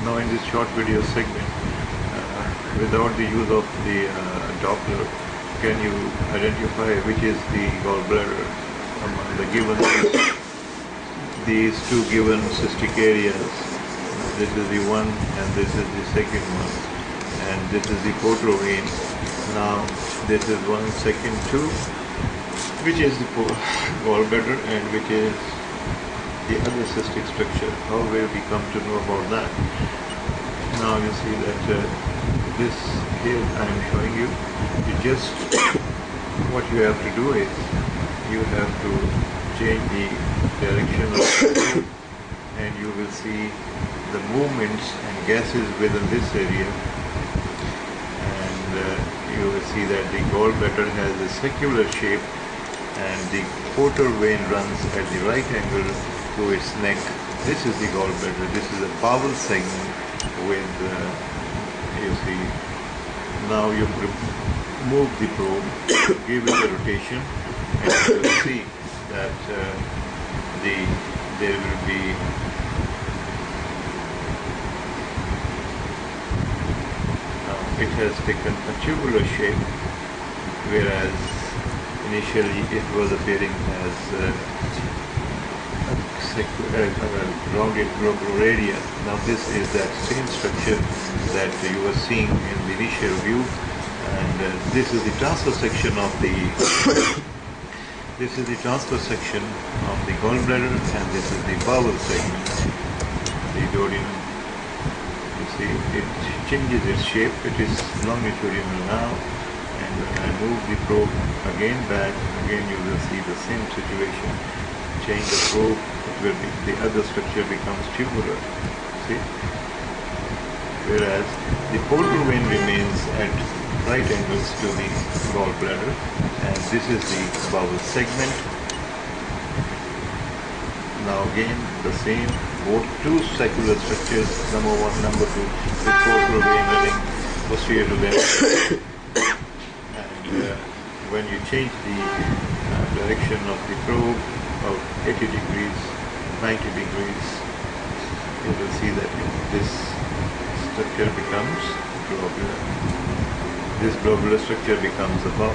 Now in this short video segment, without the use of the Doppler, can you identify which is the gallbladder among the given these two given cystic areas? This is the one and this is the second one, and this is the portal vein. Now this is 1, 2, which is the gallbladder and which is the other cystic structure. How will we come to know about that? Now you see that this here I am showing you. Just what you have to do is you have to change the direction of the probe, and you will see the movements and gases within this area, and you will see that the gallbladder has a circular shape and the portal vein runs at the right angle to its neck. This is the gallbladder. This is a bowel segment with you see. Now you move the probe, give it a rotation, and you will see that there will be it has taken a tubular shape, whereas initially it was appearing as a rounded glomerular. Now this is that same structure that you were seeing in the initial view, and this is the transfer section of the gallbladder, and this is the bowel segment, the duodenum. You see it changes its shape. It is longitudinal now, and when I move the probe again back, again you will see the same situation. Change the probe, it will be, the other structure becomes tubular. See? Whereas the portal vein remains at right angles to the gallbladder, and this is the bowel segment. Now again the same, both two circular structures, number 1, number 2, with portal vein running posterior to them. And when you change the direction of the probe of 80 degrees, 90 degrees, you will see that this structure becomes globular. This globular structure becomes a bowel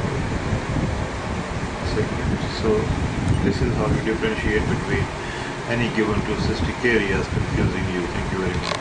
segment. So this is how you differentiate between any given two cystic areas confusing you. Thank you very much.